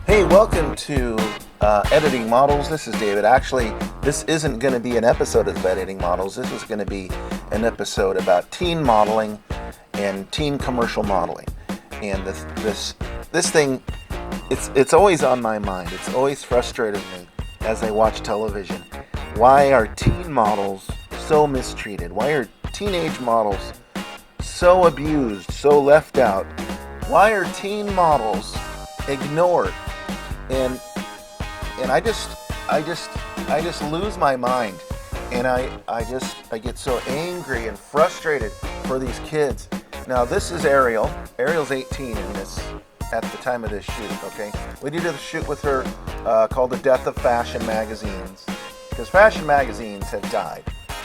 Hey, welcome to Editing Models. This is David. Actually, this isn't going to be an episode of Editing Models. This is going to be an episode about teen modeling and teen commercial modeling. And this thing, it's always on my mind. It's always frustrated me as I watch television. Why are teen models so mistreated? Why are teenage models so abused, so left out? Why are teen models ignored? And I just lose my mind, and I get so angry and frustrated for these kids. Now this is Ariel. Ariel's 18 in this at the time of this shoot. Okay, we did a shoot with her called "The Death of Fashion Magazines," because fashion magazines have died.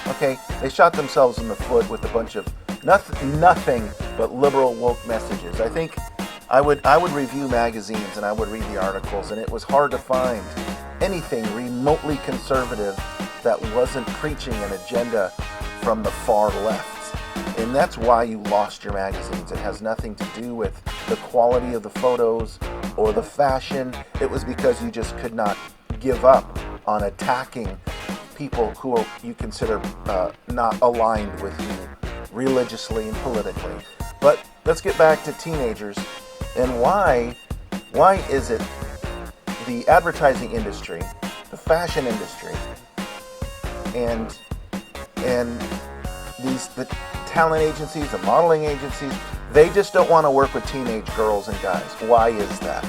Okay, they shot themselves in the foot with a bunch of nothing but liberal woke messages. I think I would review magazines and I would read the articles, and it was hard to find anything remotely conservative that wasn't preaching an agenda from the far left. And that's why you lost your magazines. It has nothing to do with the quality of the photos or the fashion. It was because you just could not give up on attacking people who you consider not aligned with you religiously and politically. But let's get back to teenagers. And why is it the advertising industry, the fashion industry, and the talent agencies, the modeling agencies, they just don't want to work with teenage girls and guys? Why is that?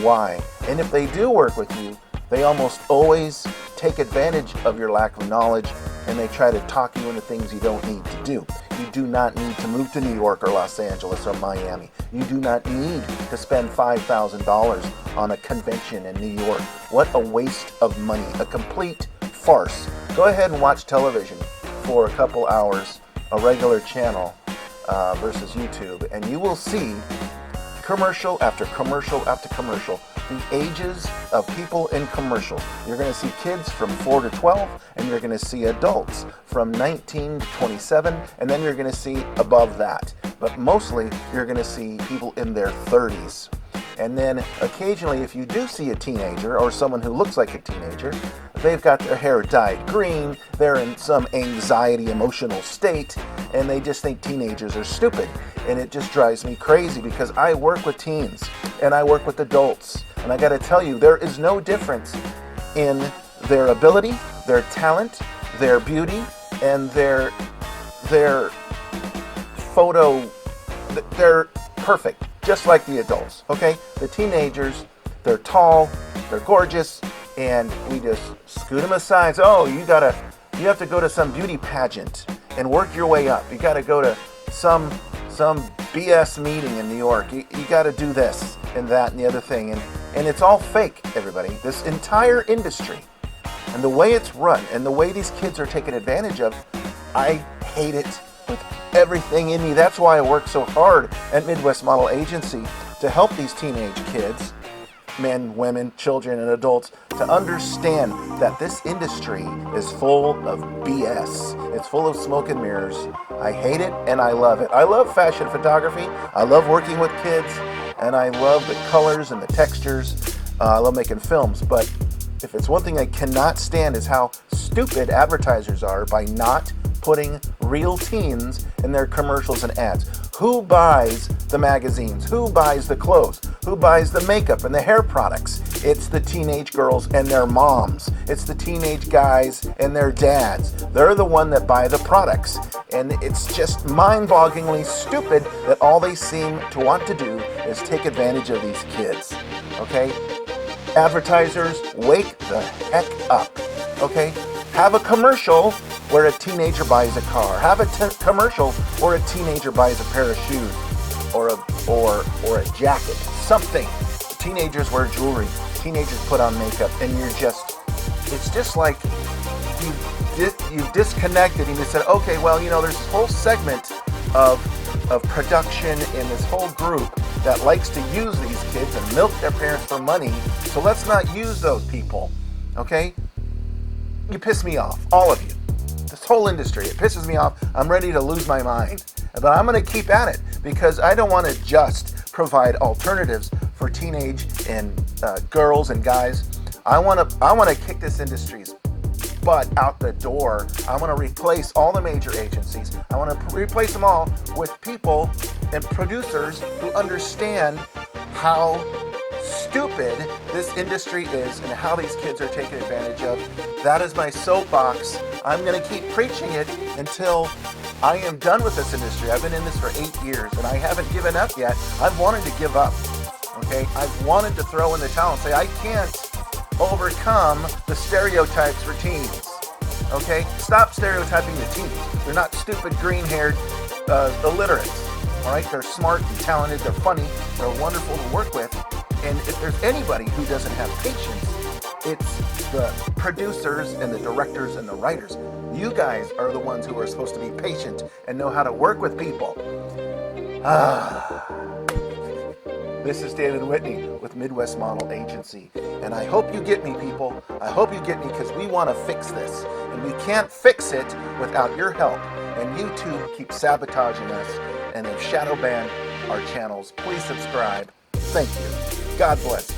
Why? And if they do work with you, they almost always take advantage of your lack of knowledge, and they try to talk you into things you don't need to do. You do not need to move to New York or Los Angeles or Miami. You do not need to spend $5,000 on a convention in New York. What a waste of money, a complete farce. Go ahead and watch television for a couple hours, a regular channel versus YouTube, and you will see commercial after commercial after commercial, the ages of people in commercials. You're going to see kids from 4 to 12, and you're going to see adults from 19 to 27, and then you're going to see above that. But mostly, you're going to see people in their 30s. And then occasionally, if you do see a teenager or someone who looks like a teenager, they've got their hair dyed green, they're in some anxiety, emotional state, and they just think teenagers are stupid. And it just drives me crazy because I work with teens and I work with adults. And I got to tell you, there is no difference in their ability, their talent, their beauty, and their photo. They're perfect, just like the adults, okay? The teenagers, they're tall, they're gorgeous, and we just scoot them aside. So, oh, you have to go to some beauty pageant and work your way up. You got to go to some BS meeting in New York. You got to do this and that and the other thing, and it's all fake, everybody. This entire industry and the way it's run and the way these kids are taken advantage of, I hate it with everything in me. That's why I work so hard at Midwest Model Agency to help these teenage kids, men, women, children, and adults, to understand that this industry is full of BS. It's full of smoke and mirrors. I hate it and I love it. I love fashion photography. I love working with kids, and I love the colors and the textures. I love making films, but if it's one thing I cannot stand is how stupid advertisers are by not putting real teens in their commercials and ads. Who buys the magazines? Who buys the clothes? Who buys the makeup and the hair products? It's the teenage girls and their moms. It's the teenage guys and their dads. They're the one that buy the products. And it's just mind-bogglingly stupid that all they seem to want to do is take advantage of these kids. Okay? Advertisers, wake the heck up. Okay? Have a commercial where a teenager buys a car. Have a commercial where a teenager buys a pair of shoes or a jacket. Something. Teenagers wear jewelry. Teenagers put on makeup, and it's just like you disconnected and you said, okay, well, there's this whole segment of production in this whole group that likes to use these kids and milk their parents for money, so let's not use those people. Okay? You piss me off, all of you. This whole industry, it pisses me off. I'm ready to lose my mind. But I'm going to keep at it because I don't want to just provide alternatives for teenage and girls and guys. I want to kick this industry's butt out the door. I want to replace all the major agencies. I want to replace them all with people and producers who understand how stupid this industry is and how these kids are taken advantage of. That is my soapbox. I'm going to keep preaching it until I am done with this industry. I've been in this for 8 years and I haven't given up yet. I've wanted to give up. Okay? I've wanted to throw in the towel and say I can't overcome the stereotypes for teens. Okay? Stop stereotyping the teens. They're not stupid, green-haired illiterates. All right? They're smart and talented. They're funny. They're wonderful to work with. And if there's anybody who doesn't have patience, it's the producers and the directors and the writers. You guys are the ones who are supposed to be patient and know how to work with people. This is David Whitney with Midwest Model Agency. And I hope you get me, people. I hope you get me because we want to fix this. And we can't fix it without your help. And YouTube keeps sabotaging us and they've shadow banned our channels. Please subscribe. Thank you. God bless you.